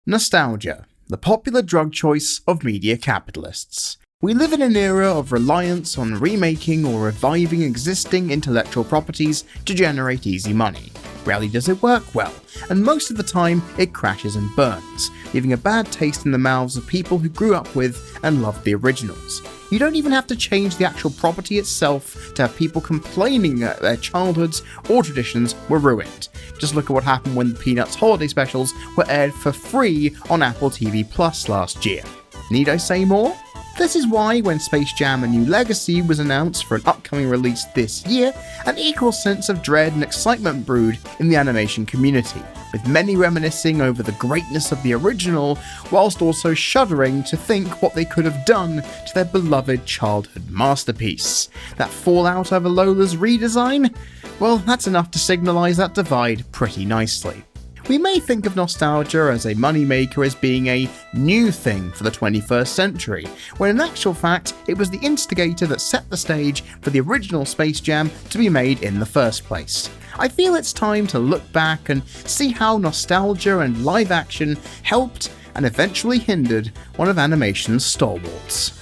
Nostalgia, the popular drug choice of media capitalists. We live in an era of reliance on remaking or reviving existing intellectual properties to generate easy money. Rarely does it work well, and most of the time it crashes and burns, leaving a bad taste in the mouths of people who grew up with and loved the originals. You don't even have to change the actual property itself to have people complaining that their childhoods or traditions were ruined. Just look at what happened when the Peanuts holiday specials were aired for free on Apple TV Plus last year. Need I say more? This is why, when Space Jam: A New Legacy was announced for an upcoming release this year, an equal sense of dread and excitement brewed in the animation community, with many reminiscing over the greatness of the original, whilst also shuddering to think what they could have done to their beloved childhood masterpiece. That fallout over Lola's redesign? Well, that's enough to signalise that divide pretty nicely. We may think of nostalgia as a moneymaker as being a new thing for the 21st century, when in actual fact it was the instigator that set the stage for the original Space Jam to be made in the first place. I feel it's time to look back and see how nostalgia and live action helped and eventually hindered one of animation's stalwarts.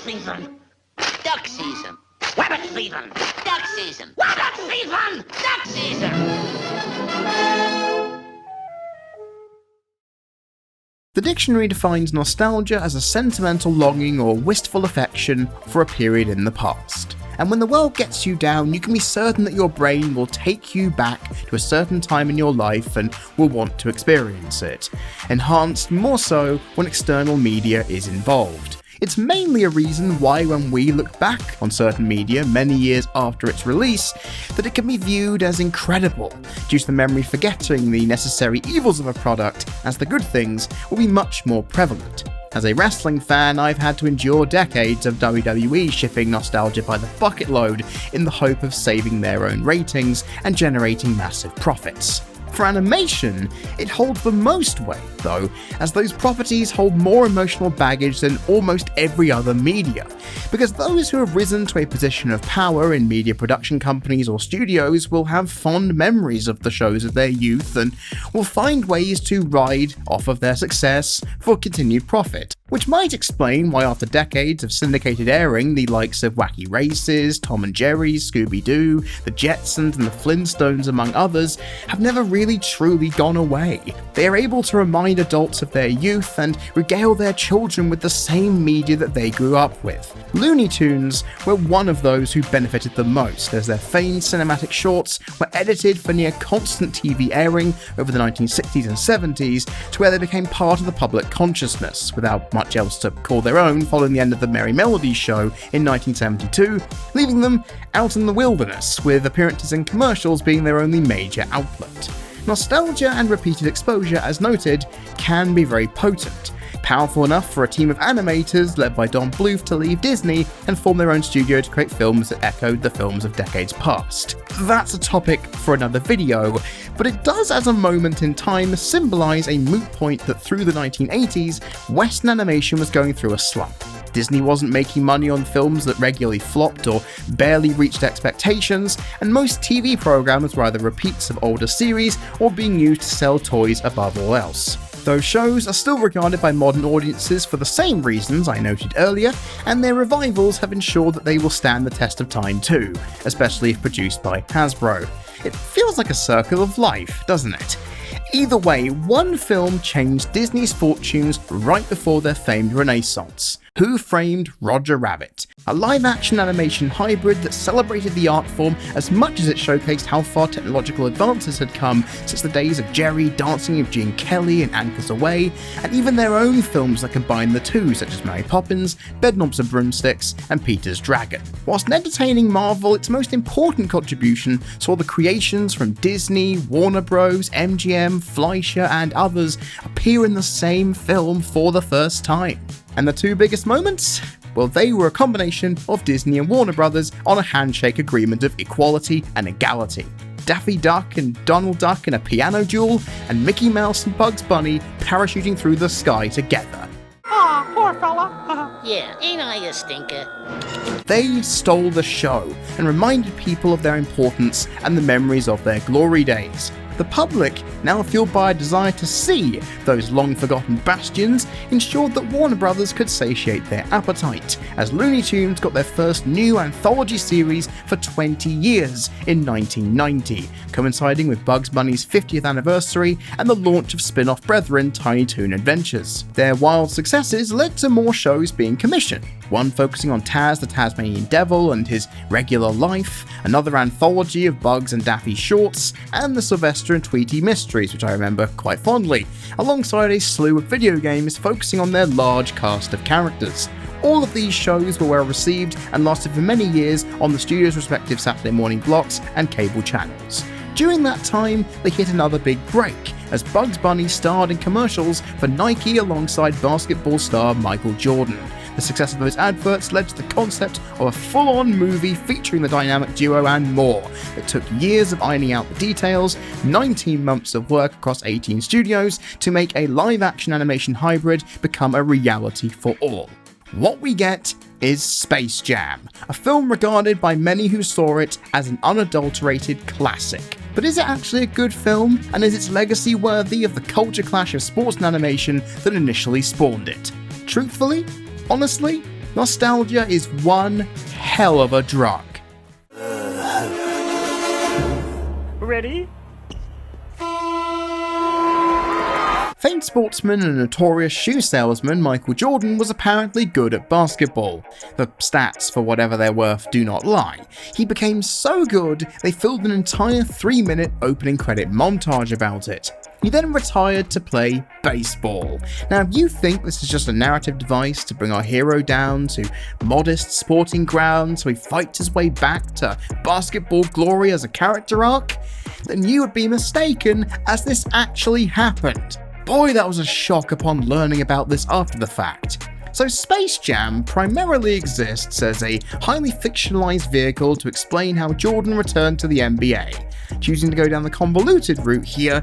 Season. Duck season. Rabbit season. Duck season. Rabbit season. Duck season. The dictionary defines nostalgia as a sentimental longing or wistful affection for a period in the past. And when the world gets you down, you can be certain that your brain will take you back to a certain time in your life and will want to experience it, enhanced more so when external media is involved. It's mainly a reason why when we look back on certain media many years after its release, that it can be viewed as incredible, due to the memory forgetting the necessary evils of a product, as the good things will be much more prevalent. As a wrestling fan, I've had to endure decades of WWE shipping nostalgia by the bucket load in the hope of saving their own ratings and generating massive profits. For animation, it holds the most weight, though, as those properties hold more emotional baggage than almost every other media, because those who have risen to a position of power in media production companies or studios will have fond memories of the shows of their youth and will find ways to ride off of their success for continued profit, which might explain why after decades of syndicated airing, the likes of Wacky Races, Tom and Jerry, Scooby-Doo, the Jetsons and the Flintstones among others have never really truly gone away. They are able to remind adults of their youth and regale their children with the same media that they grew up with. Looney Tunes were one of those who benefited the most, as their famed cinematic shorts were edited for near constant TV airing over the 1960s and 70s to where they became part of the public consciousness, without much else to call their own following the end of the Merry Melodies show in 1972, leaving them out in the wilderness, with appearances in commercials being their only major outlet. Nostalgia and repeated exposure, as noted, can be very potent, powerful enough for a team of animators led by Don Bluth to leave Disney and form their own studio to create films that echoed the films of decades past. That's a topic for another video, but it does as a moment in time symbolise a moot point that through the 1980s, Western animation was going through a slump. Disney wasn't making money on films that regularly flopped or barely reached expectations, and most TV programs were either repeats of older series or being used to sell toys above all else. Those shows are still regarded by modern audiences for the same reasons I noted earlier, and their revivals have ensured that they will stand the test of time too, especially if produced by Hasbro. It feels like a circle of life, doesn't it? Either way, one film changed Disney's fortunes right before their famed renaissance. Who Framed Roger Rabbit? A live-action animation hybrid that celebrated the art form as much as it showcased how far technological advances had come since the days of Jerry, Dancing with Gene Kelly and Anchors Away, and even their own films that combine the two, such as Mary Poppins, Bedknobs and Broomsticks, and Peter's Dragon. Whilst an entertaining marvel, its most important contribution saw the creations from Disney, Warner Bros., MGM, Fleischer, and others appear in the same film for the first time. And the two biggest moments? Well, they were a combination of Disney and Warner Brothers on a handshake agreement of equality and equality. Daffy Duck and Donald Duck in a piano duel, and Mickey Mouse and Bugs Bunny parachuting through the sky together. Ah, poor fella. Yeah, ain't I a stinker? They stole the show and reminded people of their importance and the memories of their glory days. The public, now fueled by a desire to see those long-forgotten bastions, ensured that Warner Brothers could satiate their appetite, as Looney Tunes got their first new anthology series for 20 years in 1990, coinciding with Bugs Bunny's 50th anniversary and the launch of spin-off brethren Tiny Toon Adventures. Their wild successes led to more shows being commissioned, one focusing on Taz the Tasmanian Devil and his regular life, another anthology of Bugs and Daffy shorts, and the Sylvester and Tweety mysteries, which I remember quite fondly, alongside a slew of video games focusing on their large cast of characters. All of these shows were well received and lasted for many years on the studio's respective Saturday morning blocks and cable channels. During that time, they hit another big break, as Bugs Bunny starred in commercials for Nike alongside basketball star Michael Jordan. The success of those adverts led to the concept of a full-on movie featuring the dynamic duo and more. It took years of ironing out the details, 19 months of work across 18 studios to make a live-action animation hybrid become a reality for all. What we get is Space Jam, a film regarded by many who saw it as an unadulterated classic. But is it actually a good film, and is its legacy worthy of the culture clash of sports and animation that initially spawned it? Truthfully, honestly, nostalgia is one hell of a drug. Ready? Famed sportsman and notorious shoe salesman Michael Jordan was apparently good at basketball. The stats, for whatever they're worth, do not lie. He became so good, they filled an entire 3-minute opening credit montage about it. He then retired to play baseball. Now, if you think this is just a narrative device to bring our hero down to modest sporting grounds so he fights his way back to basketball glory as a character arc, then you would be mistaken, as this actually happened. Boy, that was a shock upon learning about this after the fact. So Space Jam primarily exists as a highly fictionalized vehicle to explain how Jordan returned to the NBA. Choosing to go down the convoluted route here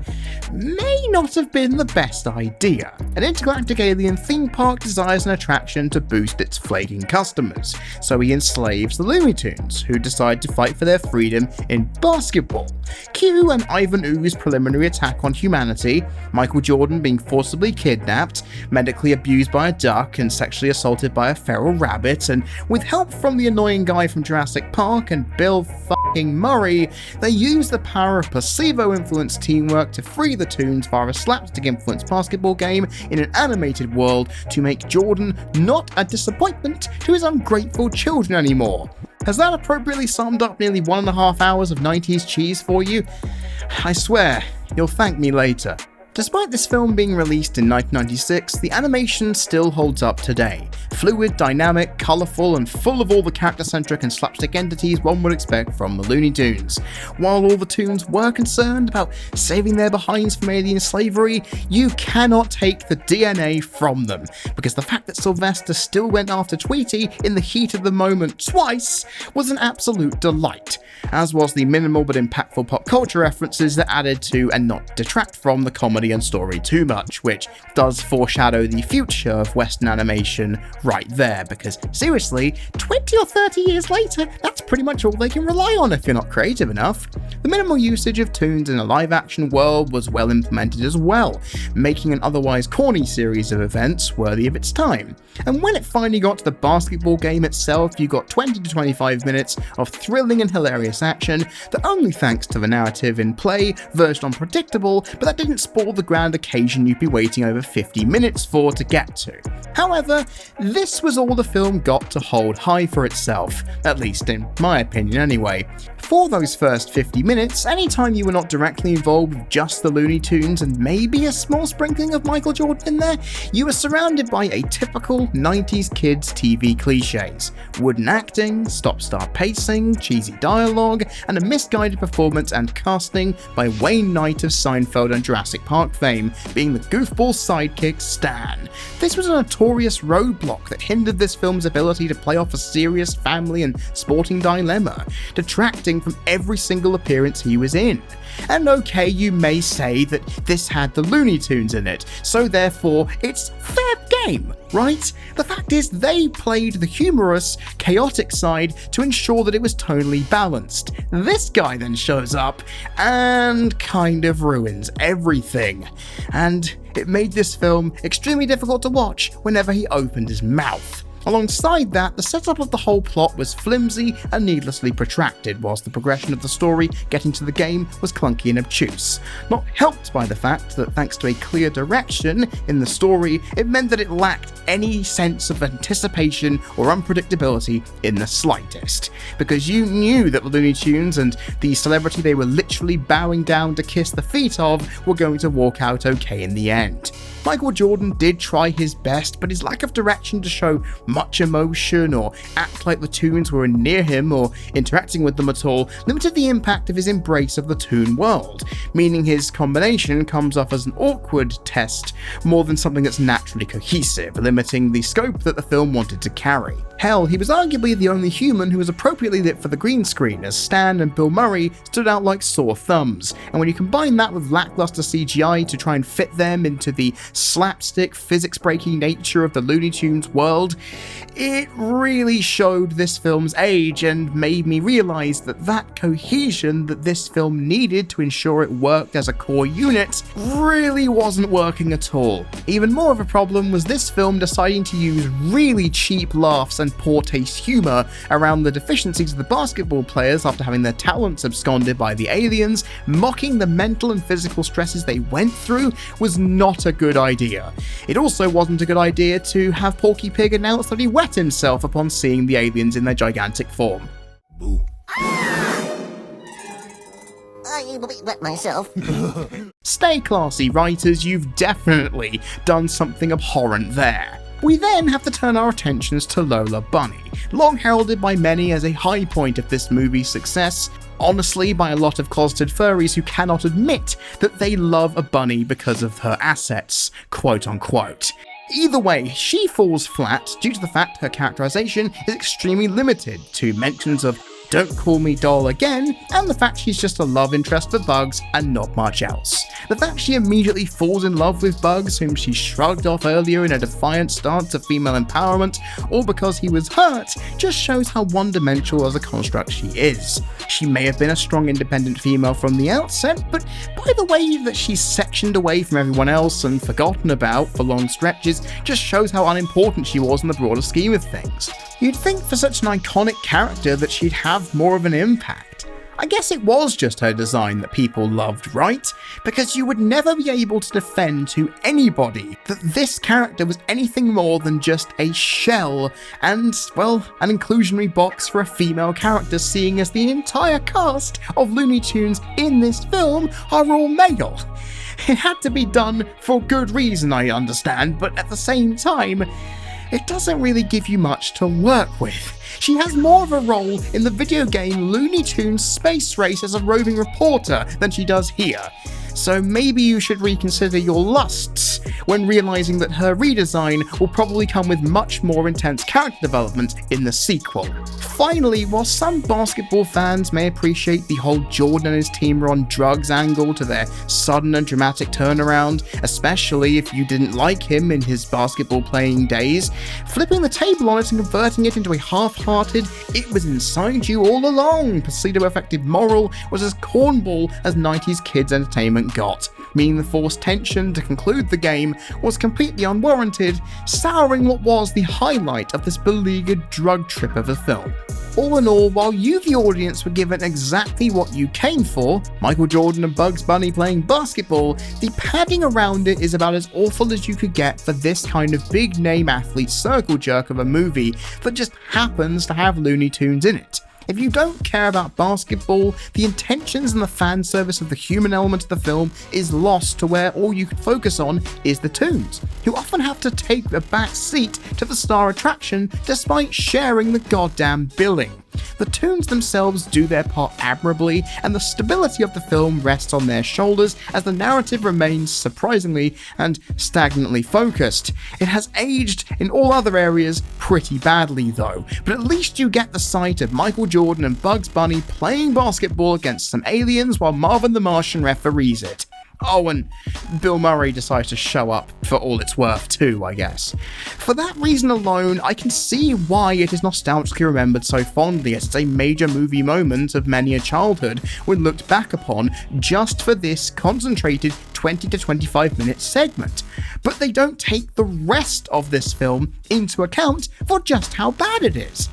may not have been the best idea. An intergalactic alien theme park desires an attraction to boost its flaking customers, so he enslaves the Looney Tunes, who decide to fight for their freedom in basketball. Cue an Ivan Ooze preliminary attack on humanity, Michael Jordan being forcibly kidnapped, medically abused by a duck and sexually assaulted by a feral rabbit, and with help from the annoying guy from Jurassic Park and Bill fucking Murray, they use the power of placebo-influenced teamwork to free the Toons via a slapstick-influenced basketball game in an animated world to make Jordan not a disappointment to his ungrateful children anymore. Has that appropriately summed up nearly 1.5 hours of 90s cheese for you? I swear, you'll thank me later. Despite this film being released in 1996, the animation still holds up today. Fluid, dynamic, colourful, and full of all the character-centric and slapstick entities one would expect from the Looney Tunes. While all the Toons were concerned about saving their behinds from alien slavery, you cannot take the DNA from them, because the fact that Sylvester still went after Tweety in the heat of the moment twice was an absolute delight, as was the minimal but impactful pop culture references that added to and not detract from the comedy and story too much, which does foreshadow the future of Western animation right there, because seriously, 20 or 30 years later, that's pretty much all they can rely on if you're not creative enough. The minimal usage of Toons in a live-action world was well implemented as well, making an otherwise corny series of events worthy of its time. And when it finally got to the basketball game itself, you got 20 to 25 minutes of thrilling and hilarious action that, only thanks to the narrative in play, verged on predictable, but that didn't spoil the grand occasion you'd be waiting over 50 minutes for to get to. However, this was all the film got to hold high for itself, at least in my opinion anyway. For those first 50 minutes, anytime you were not directly involved with just the Looney Tunes and maybe a small sprinkling of Michael Jordan in there, you were surrounded by a typical 90s kids TV cliches. Wooden acting, stop-start pacing, cheesy dialogue, and a misguided performance and casting by Wayne Knight of Seinfeld and Jurassic Park fame, being the goofball sidekick Stan. This was a notorious roadblock that hindered this film's ability to play off a serious family and sporting dilemma, detracting from every single appearance he was in. And okay, you may say that this had the Looney Tunes in it, so therefore it's fair game, right? The fact is, they played the humorous, chaotic side to ensure that it was tonally balanced. This guy then shows up and kind of ruins everything. And it made this film extremely difficult to watch whenever he opened his mouth. Alongside that, the setup of the whole plot was flimsy and needlessly protracted, whilst the progression of the story getting to the game was clunky and obtuse. Not helped by the fact that thanks to a clear direction in the story, it meant that it lacked any sense of anticipation or unpredictability in the slightest. Because you knew that the Looney Tunes and the celebrity they were literally bowing down to kiss the feet of were going to walk out okay in the end. Michael Jordan did try his best, but his lack of direction to show much emotion or act like the Toons were near him or interacting with them at all limited the impact of his embrace of the Toon world, meaning his combination comes off as an awkward test more than something that's naturally cohesive, limiting the scope that the film wanted to carry. Hell, he was arguably the only human who was appropriately lit for the green screen, as Stan and Bill Murray stood out like sore thumbs, and when you combine that with lackluster CGI to try and fit them into the slapstick, physics-breaking nature of the Looney Tunes world, it really showed this film's age and made me realise that that cohesion that this film needed to ensure it worked as a core unit really wasn't working at all. Even more of a problem was this film deciding to use really cheap laughs and poor taste humour around the deficiencies of the basketball players after having their talents absconded by the aliens. Mocking the mental and physical stresses they went through was not a good idea. It also wasn't a good idea to have Porky Pig announce that he wet himself upon seeing the aliens in their gigantic form. Boo. I wet myself. Stay classy, writers, you've definitely done something abhorrent there. We then have to turn our attentions to Lola Bunny, long heralded by many as a high point of this movie's success, honestly by a lot of closeted furries who cannot admit that they love a bunny because of her assets, quote unquote. Either way, she falls flat due to the fact her characterization is extremely limited to mentions of "Don't call me doll again," and the fact she's just a love interest for Bugs and not much else. The fact she immediately falls in love with Bugs, whom she shrugged off earlier in a defiant stance of female empowerment, all because he was hurt, just shows how one-dimensional as a construct she is. She may have been a strong independent female from the outset, but by the way that she's sectioned away from everyone else and forgotten about for long stretches just shows how unimportant she was in the broader scheme of things. You'd think for such an iconic character that she'd have more of an impact. I guess it was just her design that people loved, right? Because you would never be able to defend to anybody that this character was anything more than just a shell and, well, an inclusionary box for a female character, seeing as the entire cast of Looney Tunes in this film are all male. It had to be done for good reason, I understand, but at the same time, it doesn't really give you much to work with. She has more of a role in the video game Looney Tunes Space Race as a roving reporter than she does here. So maybe you should reconsider your lusts when realising that her redesign will probably come with much more intense character development in the sequel. Finally, while some basketball fans may appreciate the whole Jordan and his team are on drugs angle to their sudden and dramatic turnaround, especially if you didn't like him in his basketball playing days, flipping the table on it and converting it into a half-hearted "it was inside you all along" placebo-affected moral was as cornball as 90s kids entertainment got, meaning the forced tension to conclude the game was completely unwarranted, souring what was the highlight of this beleaguered drug trip of a film. All in all, while you, the audience, were given exactly what you came for, Michael Jordan and Bugs Bunny playing basketball, the padding around it is about as awful as you could get for this kind of big-name athlete circle jerk of a movie that just happens to have Looney Tunes in it. If you don't care about basketball, the intentions and the fan service of the human element of the film is lost to where all you can focus on is the Toons, who often have to take a back seat to the star attraction despite sharing the goddamn billing. The Toons themselves do their part admirably, and the stability of the film rests on their shoulders as the narrative remains surprisingly and stagnantly focused. It has aged in all other areas pretty badly though, but at least you get the sight of Michael Jordan and Bugs Bunny playing basketball against some aliens while Marvin the Martian referees it. Oh, and Bill Murray decides to show up for all it's worth too, I guess. For that reason alone, I can see why it is nostalgically remembered so fondly, as it's a major movie moment of many a childhood when looked back upon just for this concentrated 20 to 25 minute segment. But they don't take the rest of this film into account for just how bad it is.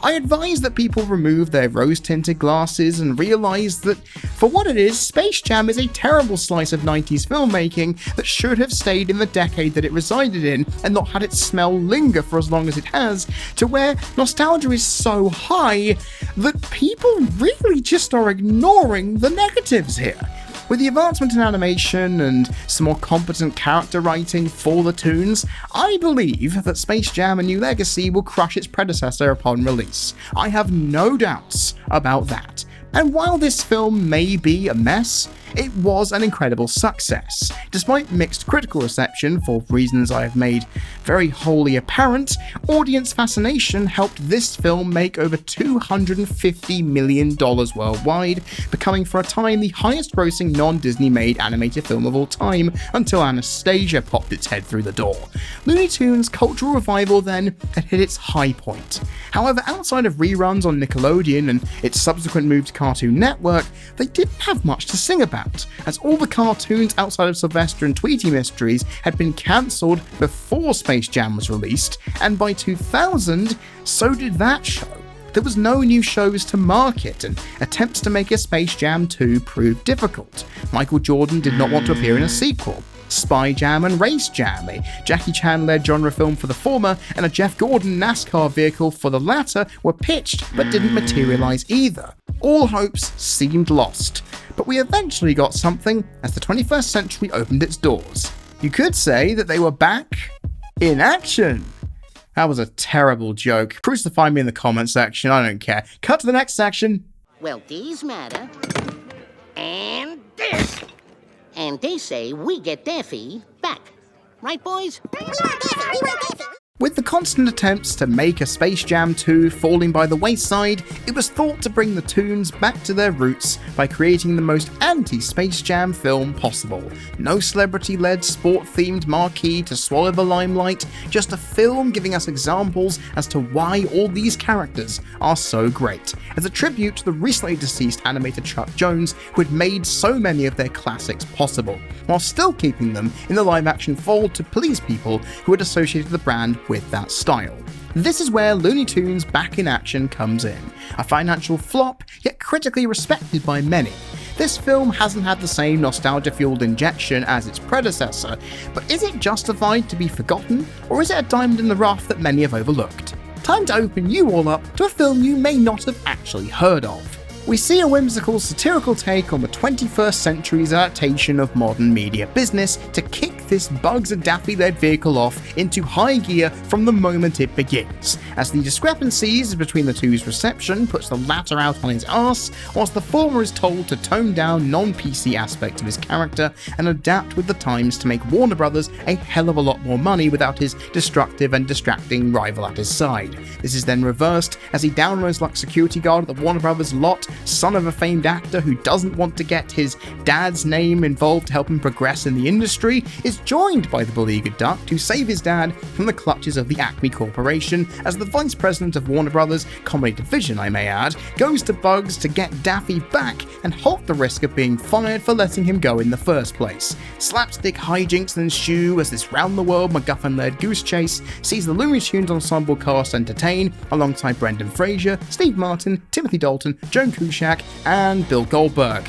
I advise that people remove their rose-tinted glasses and realise that, for what it is, Space Jam is a terrible slice of 90s filmmaking that should have stayed in the decade that it resided in and not had its smell linger for as long as it has, to where nostalgia is so high that people really just are ignoring the negatives here. With the advancement in animation and some more competent character writing for the tunes, I believe that Space Jam: A New Legacy will crush its predecessor upon release. I have no doubts about that. And while this film may be a mess, it was an incredible success. Despite mixed critical reception for reasons I have made very wholly apparent, audience fascination helped this film make over $250 million worldwide, becoming for a time the highest grossing non-Disney made animated film of all time, until Anastasia popped its head through the door. Looney Tunes' cultural revival then had hit its high point. However, outside of reruns on Nickelodeon and its subsequent move to Cartoon Network, they didn't have much to sing about, as all the cartoons outside of Sylvester and Tweety Mysteries had been cancelled before Space Jam was released, and by 2000, so did that show. There was no new shows to market, and attempts to make a Space Jam 2 proved difficult. Michael Jordan did not want to appear in a sequel. Spy Jam and Race Jam, a Jackie Chan-led genre film for the former, and a Jeff Gordon NASCAR vehicle for the latter were pitched but didn't materialise either. All hopes seemed lost, but we eventually got something as the 21st century opened its doors. You could say that they were back in action. That was a terrible joke. Crucify me in the comment section, I don't care. Cut to the next section. Well, these matter. And this. And they say we get their fee back. Right, boys? With the constant attempts to make a Space Jam 2 falling by the wayside, it was thought to bring the tunes back to their roots by creating the most anti-Space Jam film possible. No celebrity-led, sport-themed marquee to swallow the limelight, just a film giving us examples as to why all these characters are so great, as a tribute to the recently deceased animator Chuck Jones, who had made so many of their classics possible, while still keeping them in the live-action fold to please people who had associated the brand with that style. This is where Looney Tunes Back in Action comes in, a financial flop, yet critically respected by many. This film hasn't had the same nostalgia-fueled injection as its predecessor, but is it justified to be forgotten, or is it a diamond in the rough that many have overlooked? Time to open you all up to a film you may not have actually heard of. We see a whimsical, satirical take on the 21st century's adaptation of modern media business to kick this Bugs and Daffy-led vehicle off into high gear from the moment it begins, as the discrepancies between the two's reception puts the latter out on his arse, whilst the former is told to tone down non-PC aspects of his character and adapt with the times to make Warner Brothers a hell of a lot more money without his destructive and distracting rival at his side. This is then reversed as he downloads like security guard at the Warner Brothers lot, son of a famed actor who doesn't want to get his dad's name involved to help him progress in the industry, is joined by the beleaguered Duck to save his dad from the clutches of the Acme Corporation, as the vice president of Warner Brothers comedy division, I may add, goes to Bugs to get Daffy back and halt the risk of being fired for letting him go in the first place. Slapstick hijinks ensue as this round-the-world MacGuffin-led goose chase sees the Looney Tunes ensemble cast entertain alongside Brendan Fraser, Steve Martin, Timothy Dalton, Joan Cusack, and Bill Goldberg.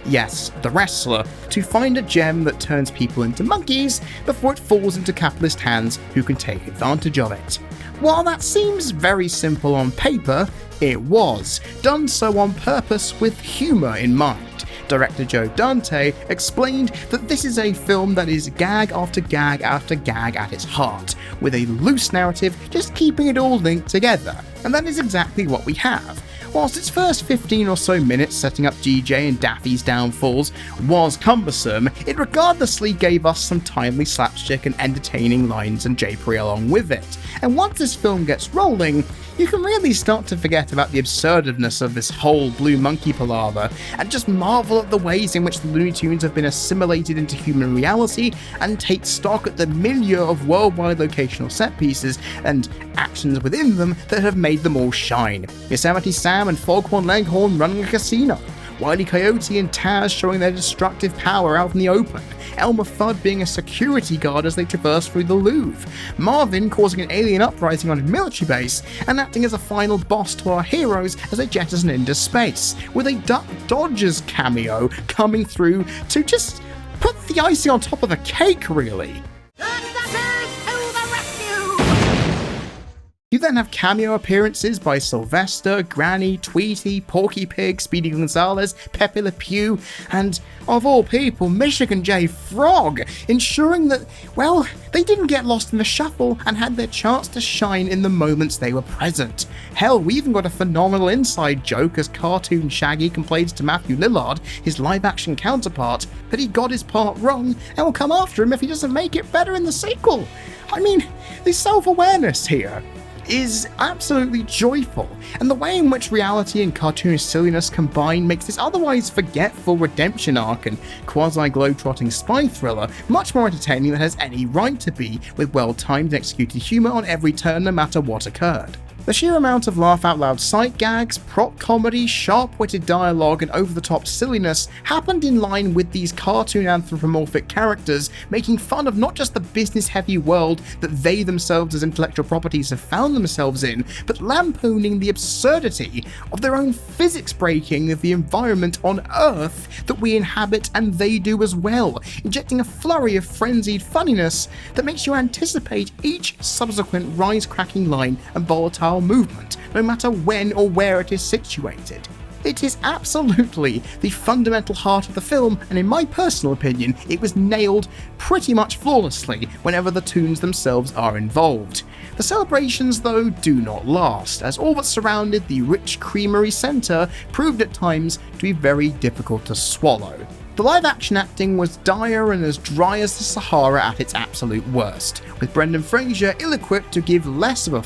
Yes, the wrestler, to find a gem that turns people into monkeys before it falls into capitalist hands who can take advantage of it. While that seems very simple on paper, it was, done so on purpose with humour in mind. Director Joe Dante explained that this is a film that is gag after gag after gag at its heart, with a loose narrative just keeping it all linked together, and that is exactly what we have. Whilst its first 15 or so minutes setting up GJ and Daffy's downfalls was cumbersome, it regardlessly gave us some timely slapstick and entertaining lines and japery along with it. And once this film gets rolling, you can really start to forget about the absurdness of this whole Blue Monkey palaver and just marvel at the ways in which the Looney Tunes have been assimilated into human reality and take stock at the milieu of worldwide locational set pieces and actions within them that have made them all shine. Yosemite Sam and Foghorn Leghorn running a casino, Wile E. Coyote and Taz showing their destructive power out in the open, Elmer Fudd being a security guard as they traverse through the Louvre, Marvin causing an alien uprising on a military base and acting as a final boss to our heroes as they jettison into space, with a Duck Dodgers cameo coming through to just put the icing on top of the cake, really. You then have cameo appearances by Sylvester, Granny, Tweety, Porky Pig, Speedy Gonzales, Pepe Le Pew, and, of all people, Michigan J. Frog, ensuring that, well, they didn't get lost in the shuffle and had their chance to shine in the moments they were present. Hell, we even got a phenomenal inside joke as cartoon Shaggy complains to Matthew Lillard, his live-action counterpart, that he got his part wrong and will come after him if he doesn't make it better in the sequel. I mean, the self-awareness here is absolutely joyful, and the way in which reality and cartoonish silliness combine makes this otherwise forgetful redemption arc and quasi-globetrotting spy thriller much more entertaining than it has any right to be, with well-timed and executed humour on every turn no matter what occurred. The sheer amount of laugh-out-loud sight gags, prop comedy, sharp-witted dialogue, and over-the-top silliness happened in line with these cartoon anthropomorphic characters, making fun of not just the business-heavy world that they themselves as intellectual properties have found themselves in, but lampooning the absurdity of their own physics-breaking of the environment on Earth that we inhabit and they do as well, injecting a flurry of frenzied funniness that makes you anticipate each subsequent rise-cracking line and volatile movement, no matter when or where it is situated. It is absolutely the fundamental heart of the film, and in my personal opinion, it was nailed pretty much flawlessly whenever the tunes themselves are involved. The celebrations, though, do not last, as all that surrounded the rich creamery centre proved at times to be very difficult to swallow. The live-action acting was dire and as dry as the Sahara at its absolute worst, with Brendan Fraser ill-equipped to give less of a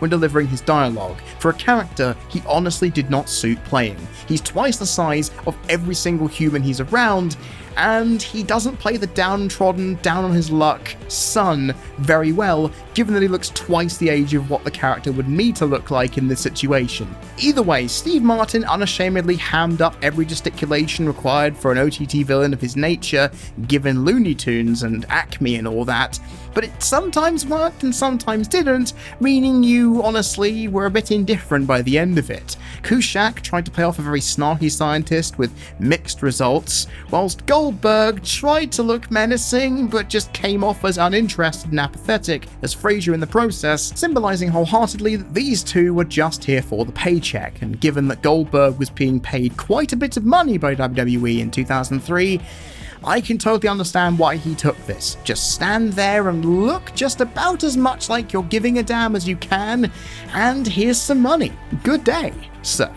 when delivering his dialogue, for a character he honestly did not suit playing. He's twice the size of every single human he's around, and he doesn't play the downtrodden, down on his luck son very well, given that he looks twice the age of what the character would need to look like in this situation. Either way, Steve Martin unashamedly hammed up every gesticulation required for an OTT villain of his nature, given Looney Tunes and Acme and all that, but it sometimes worked and sometimes didn't, meaning you honestly were a bit indifferent by the end of it. Kushak tried to play off a very snarky scientist with mixed results, whilst Goldberg tried to look menacing but just came off as uninterested and apathetic as Fraser in the process, symbolising wholeheartedly that these two were just here for the paycheck, and given that Goldberg was being paid quite a bit of money by WWE in 2003, I can totally understand why he took this. Just stand there and look just about as much like you're giving a damn as you can, and here's some money. Good day, sir.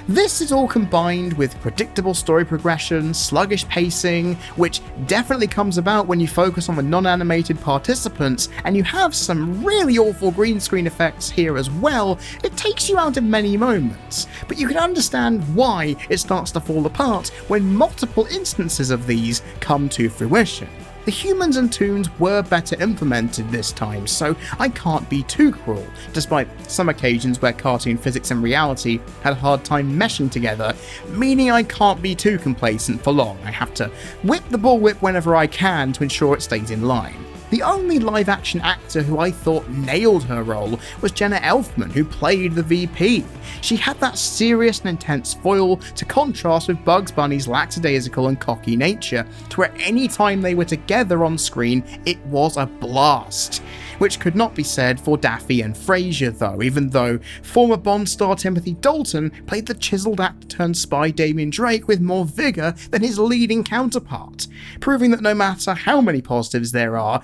This is all combined with predictable story progression, sluggish pacing, which definitely comes about when you focus on the non-animated participants, and you have some really awful green screen effects here as well. It takes you out of many moments, but you can understand why it starts to fall apart when multiple instances of these come to fruition. The humans and tunes were better implemented this time, so I can't be too cruel, despite some occasions where cartoon physics and reality had a hard time meshing together, meaning I can't be too complacent for long. I have to whip the bullwhip whenever I can to ensure it stays in line. The only live-action actor who I thought nailed her role was Jenna Elfman, who played the VP. She had that serious and intense foil to contrast with Bugs Bunny's lackadaisical and cocky nature, to where any time they were together on screen, it was a blast. Which could not be said for Daffy and Frasier though, even though former Bond star Timothy Dalton played the chiseled actor-turned-spy Damian Drake with more vigour than his leading counterpart, proving that no matter how many positives there are,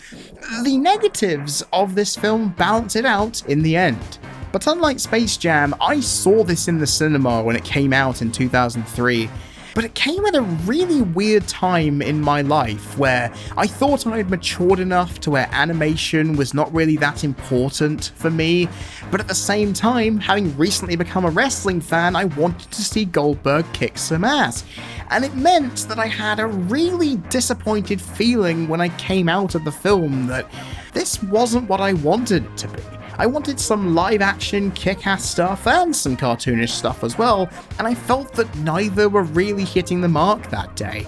the negatives of this film balance it out in the end. But unlike Space Jam, I saw this in the cinema when it came out in 2003. But it came at a really weird time in my life where I thought I had matured enough to where animation was not really that important for me, but at the same time, having recently become a wrestling fan, I wanted to see Goldberg kick some ass. And it meant that I had a really disappointed feeling when I came out of the film that this wasn't what I wanted it to be. I wanted some live-action kick-ass stuff and some cartoonish stuff as well, and I felt that neither were really hitting the mark that day.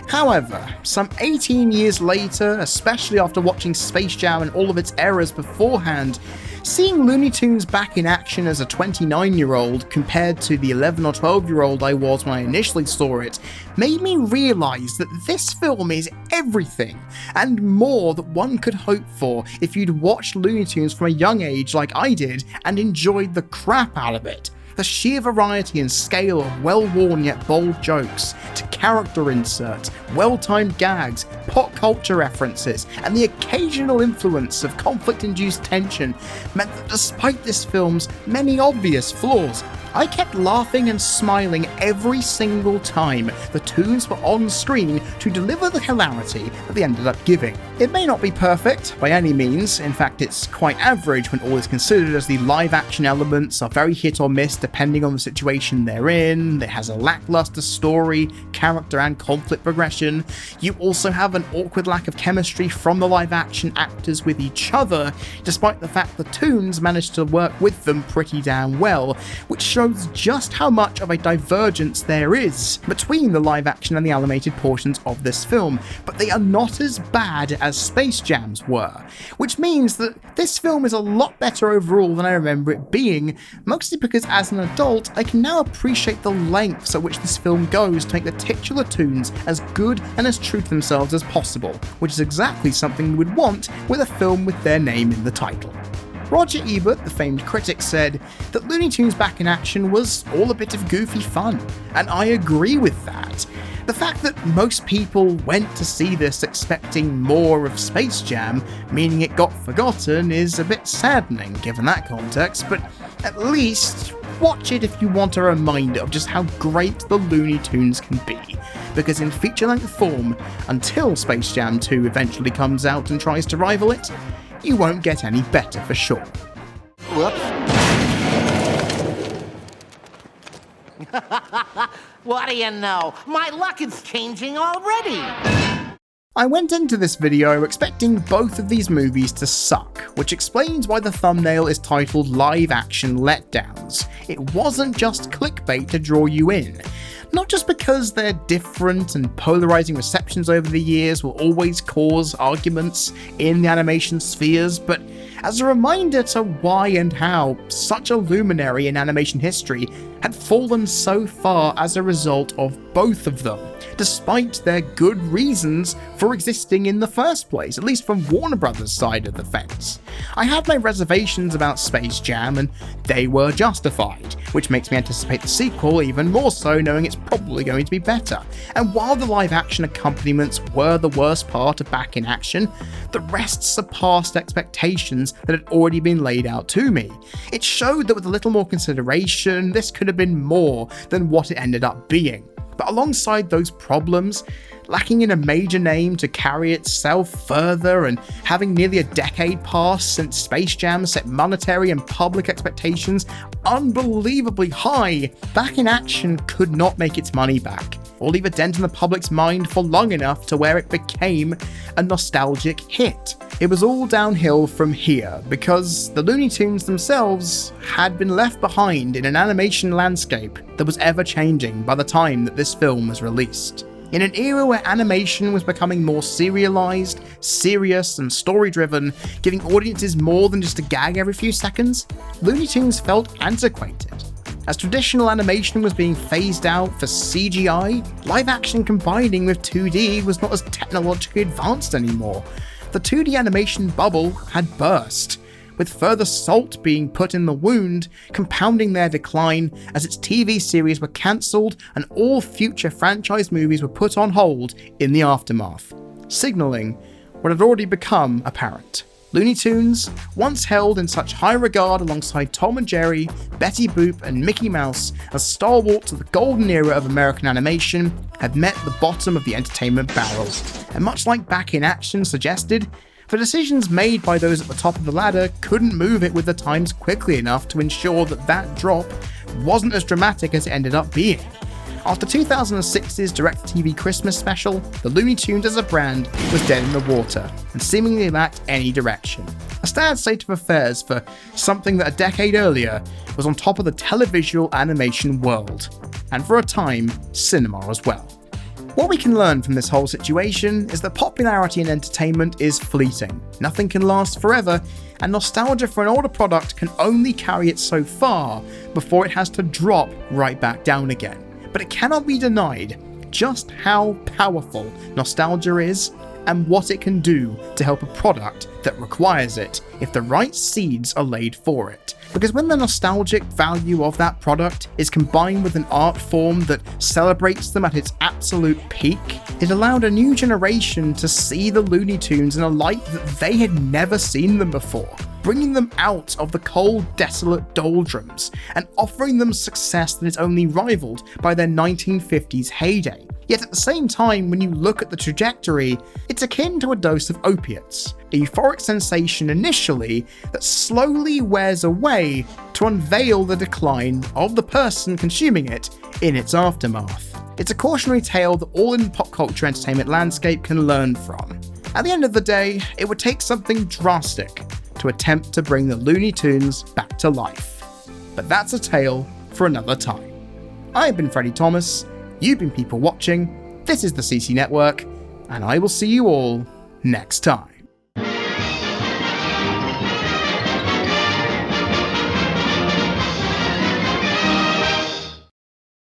However, some 18 years later, especially after watching Space Jam and all of its errors beforehand, seeing Looney Tunes back in action as a 29-year-old compared to the 11 or 12-year-old I was when I initially saw it, made me realise that this film is everything and more that one could hope for if you'd watched Looney Tunes from a young age like I did and enjoyed the crap out of it. The sheer variety and scale of well-worn yet bold jokes, to character inserts, well-timed gags, pop culture references, and the occasional influence of conflict-induced tension meant that despite this film's many obvious flaws, I kept laughing and smiling every single time the Toons were on screen to deliver the hilarity that they ended up giving. It may not be perfect by any means, in fact it's quite average when all is considered, as the live action elements are very hit or miss depending on the situation they're in. It has a lackluster story, character and conflict progression. You also have an awkward lack of chemistry from the live action actors with each other, despite the fact the Toons managed to work with them pretty damn well, which shows just how much of a divergence there is between the live action and the animated portions of this film, but they are not as bad as Space Jam's were, which means that this film is a lot better overall than I remember it being, mostly because as an adult I can now appreciate the lengths at which this film goes to make the titular Toons as good and as true to themselves as possible, which is exactly something you would want with a film with their name in the title. Roger Ebert, the famed critic, said that Looney Tunes Back in Action was all a bit of goofy fun, and I agree with that. The fact that most people went to see this expecting more of Space Jam, meaning it got forgotten, is a bit saddening given that context, but at least watch it if you want a reminder of just how great the Looney Tunes can be, because in feature-length form, until Space Jam 2 eventually comes out and tries to rival it, you won't get any better for sure. Whoops. What do you know? My luck is changing already! I went into this video expecting both of these movies to suck, which explains why the thumbnail is titled Live Action Letdowns. It wasn't just clickbait to draw you in. Not just because their different and polarizing receptions over the years will always cause arguments in the animation spheres, but as a reminder to why and how such a luminary in animation history had fallen so far as a result of both of them, despite their good reasons for existing in the first place, at least from Warner Brothers' side of the fence. I had my reservations about Space Jam, and they were justified, which makes me anticipate the sequel even more so, knowing it's probably going to be better. And while the live-action accompaniments were the worst part of Back in Action, the rest surpassed expectations that had already been laid out to me. It showed that with a little more consideration, this could have been more than what it ended up being. But alongside those problems, lacking in a major name to carry itself further and having nearly a decade pass since Space Jam set monetary and public expectations unbelievably high, Back in Action could not make its money back, or leave a dent in the public's mind for long enough to where it became a nostalgic hit. It was all downhill from here, because the Looney Tunes themselves had been left behind in an animation landscape that was ever-changing by the time that this film was released. In an era where animation was becoming more serialized, serious, and story-driven, giving audiences more than just a gag every few seconds, Looney Tunes felt antiquated. As traditional animation was being phased out for CGI, live action combining with 2D was not as technologically advanced anymore. The 2D animation bubble had burst, with further salt being put in the wound, compounding their decline as its TV series were cancelled and all future franchise movies were put on hold in the aftermath, signalling what had already become apparent. Looney Tunes, once held in such high regard alongside Tom and Jerry, Betty Boop, and Mickey Mouse as stalwarts of the golden era of American animation, had met the bottom of the entertainment barrel. And much like Back in Action suggested, the decisions made by those at the top of the ladder couldn't move it with the times quickly enough to ensure that that drop wasn't as dramatic as it ended up being. After 2006's DirecTV Christmas special, the Looney Tunes as a brand was dead in the water and seemingly lacked any direction. A sad state of affairs for something that a decade earlier was on top of the televisual animation world, and for a time, cinema as well. What we can learn from this whole situation is that popularity in entertainment is fleeting. Nothing can last forever, and nostalgia for an older product can only carry it so far before it has to drop right back down again. But it cannot be denied just how powerful nostalgia is and what it can do to help a product that requires it if the right seeds are laid for it. Because when the nostalgic value of that product is combined with an art form that celebrates them at its absolute peak, it allowed a new generation to see the Looney Tunes in a light that they had never seen them before, bringing them out of the cold, desolate doldrums and offering them success that is only rivaled by their 1950s heyday. Yet at the same time, when you look at the trajectory, it's akin to a dose of opiates, a euphoric sensation initially that slowly wears away to unveil the decline of the person consuming it in its aftermath. It's a cautionary tale that all in the pop culture entertainment landscape can learn from. At the end of the day, it would take something drastic to attempt to bring the Looney Tunes back to life. But that's a tale for another time. I've been Freddie Thomas, you've been people watching, this is the CC Network, and I will see you all next time.